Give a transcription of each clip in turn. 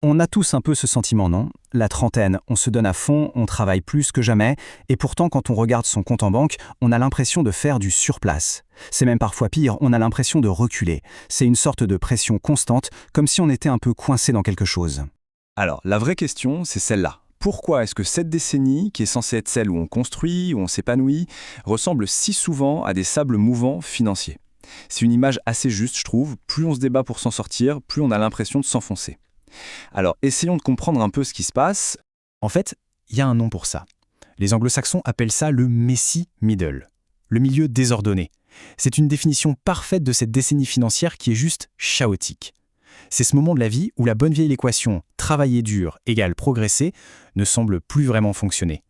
On a tous un peu ce sentiment, non? La trentaine, on se donne à fond, on travaille plus que jamais, et pourtant quand on regarde son compte en banque, on a l'impression de faire du surplace. C'est même parfois pire, on a l'impression de reculer. C'est une sorte de pression constante, comme si on était un peu coincé dans quelque chose. Alors, la vraie question, c'est celle-là. Pourquoi est-ce que cette décennie, qui est censée être celle où on construit, où on s'épanouit, ressemble si souvent à des sables mouvants financiers? C'est une image assez juste, je trouve. Plus on se débat pour s'en sortir, plus on a l'impression de s'enfoncer. Alors, essayons de comprendre un peu ce qui se passe. En fait, il y a un nom pour ça. Les anglo-saxons appellent ça le messy middle, le milieu désordonné. C'est une définition parfaite de cette décennie financière qui est juste chaotique. C'est ce moment de la vie où la bonne vieille équation travailler dur égale progresser ne semble plus vraiment fonctionner.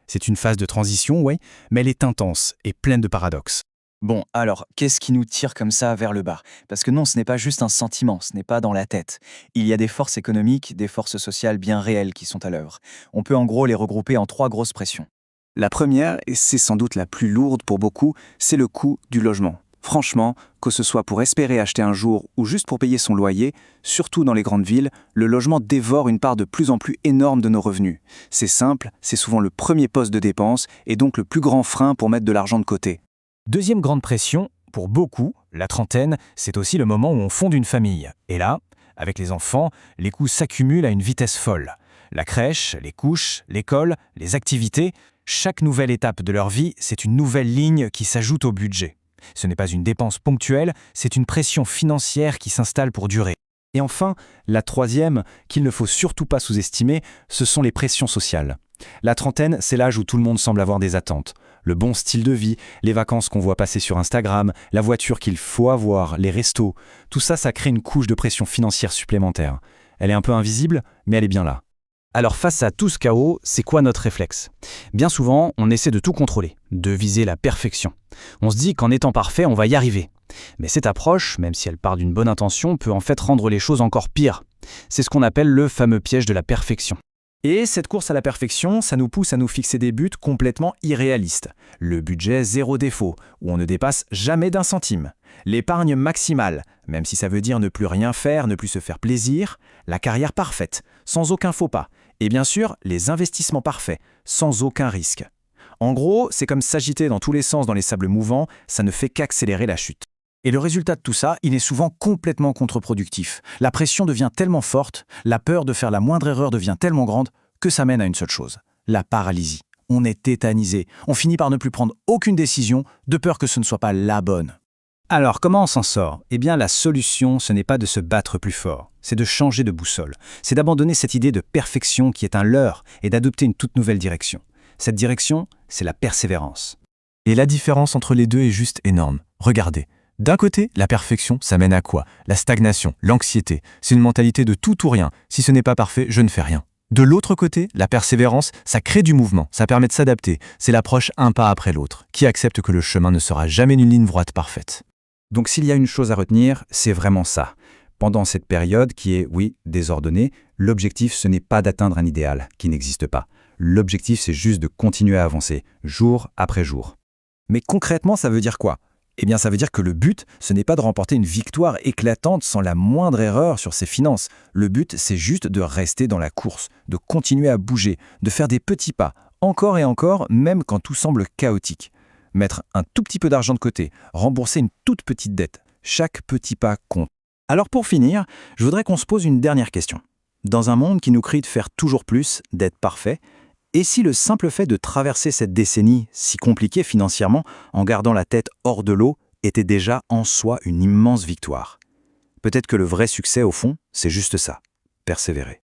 C'est une phase de transition, ouais, mais elle est intense et pleine de paradoxes. Bon, alors, qu'est-ce qui nous tire comme ça vers le bas? Parce que non, ce n'est pas juste un sentiment, ce n'est pas dans la tête. Il y a des forces économiques, des forces sociales bien réelles qui sont à l'œuvre. On peut en gros les regrouper en 3 grosses pressions. La première, et c'est sans doute la plus lourde pour beaucoup, c'est le coût du logement. Franchement, que ce soit pour espérer acheter un jour ou juste pour payer son loyer, surtout dans les grandes villes, le logement dévore une part de plus en plus énorme de nos revenus. C'est simple, c'est souvent le premier poste de dépense et donc le plus grand frein pour mettre de l'argent de côté. Deuxième grande pression, pour beaucoup, la trentaine, c'est aussi le moment où on fonde une famille. Et là, avec les enfants, les coûts s'accumulent à une vitesse folle. La crèche, les couches, l'école, les activités, chaque nouvelle étape de leur vie, c'est une nouvelle ligne qui s'ajoute au budget. Ce n'est pas une dépense ponctuelle, c'est une pression financière qui s'installe pour durer. Et enfin, la troisième, qu'il ne faut surtout pas sous-estimer, ce sont les pressions sociales. La trentaine, c'est l'âge où tout le monde semble avoir des attentes. Le bon style de vie, les vacances qu'on voit passer sur Instagram, la voiture qu'il faut avoir, les restos, tout ça, ça crée une couche de pression financière supplémentaire. Elle est un peu invisible, mais elle est bien là. Alors face à tout ce chaos, c'est quoi notre réflexe? Bien souvent, on essaie de tout contrôler, de viser la perfection. On se dit qu'en étant parfait, on va y arriver. Mais cette approche, même si elle part d'une bonne intention, peut en fait rendre les choses encore pires. C'est ce qu'on appelle le fameux piège de la perfection. Et cette course à la perfection, ça nous pousse à nous fixer des buts complètement irréalistes. Le budget zéro défaut, où on ne dépasse jamais d'un centime. L'épargne maximale, même si ça veut dire ne plus rien faire, ne plus se faire plaisir. La carrière parfaite, sans aucun faux pas. Et bien sûr, les investissements parfaits, sans aucun risque. En gros, c'est comme s'agiter dans tous les sens dans les sables mouvants, ça ne fait qu'accélérer la chute. Et le résultat de tout ça, il est souvent complètement contre-productif. La pression devient tellement forte, la peur de faire la moindre erreur devient tellement grande, que ça mène à une seule chose, la paralysie. On est tétanisé, on finit par ne plus prendre aucune décision, de peur que ce ne soit pas la bonne. Alors, comment on s'en sort? Eh bien, la solution, ce n'est pas de se battre plus fort, c'est de changer de boussole. C'est d'abandonner cette idée de perfection qui est un leurre et d'adopter une toute nouvelle direction. Cette direction, c'est la persévérance. Et la différence entre les deux est juste énorme. Regardez. D'un côté, la perfection, ça mène à quoi? La stagnation, l'anxiété. C'est une mentalité de tout ou rien. Si ce n'est pas parfait, je ne fais rien. De l'autre côté, la persévérance, ça crée du mouvement, ça permet de s'adapter. C'est l'approche un pas après l'autre, qui accepte que le chemin ne sera jamais une ligne droite parfaite. Donc s'il y a une chose à retenir, c'est vraiment ça. Pendant cette période qui est, oui, désordonnée, l'objectif, ce n'est pas d'atteindre un idéal qui n'existe pas. L'objectif, c'est juste de continuer à avancer, jour après jour. Mais concrètement, ça veut dire quoi? Eh bien, ça veut dire que le but, ce n'est pas de remporter une victoire éclatante sans la moindre erreur sur ses finances. Le but, c'est juste de rester dans la course, de continuer à bouger, de faire des petits pas, encore et encore, même quand tout semble chaotique. Mettre un tout petit peu d'argent de côté, rembourser une toute petite dette. Chaque petit pas compte. Alors pour finir, je voudrais qu'on se pose une dernière question. Dans un monde qui nous crie de faire toujours plus, d'être parfait, et si le simple fait de traverser cette décennie si compliquée financièrement en gardant la tête hors de l'eau était déjà en soi une immense victoire? Peut-être que le vrai succès, au fond, c'est juste ça, persévérer.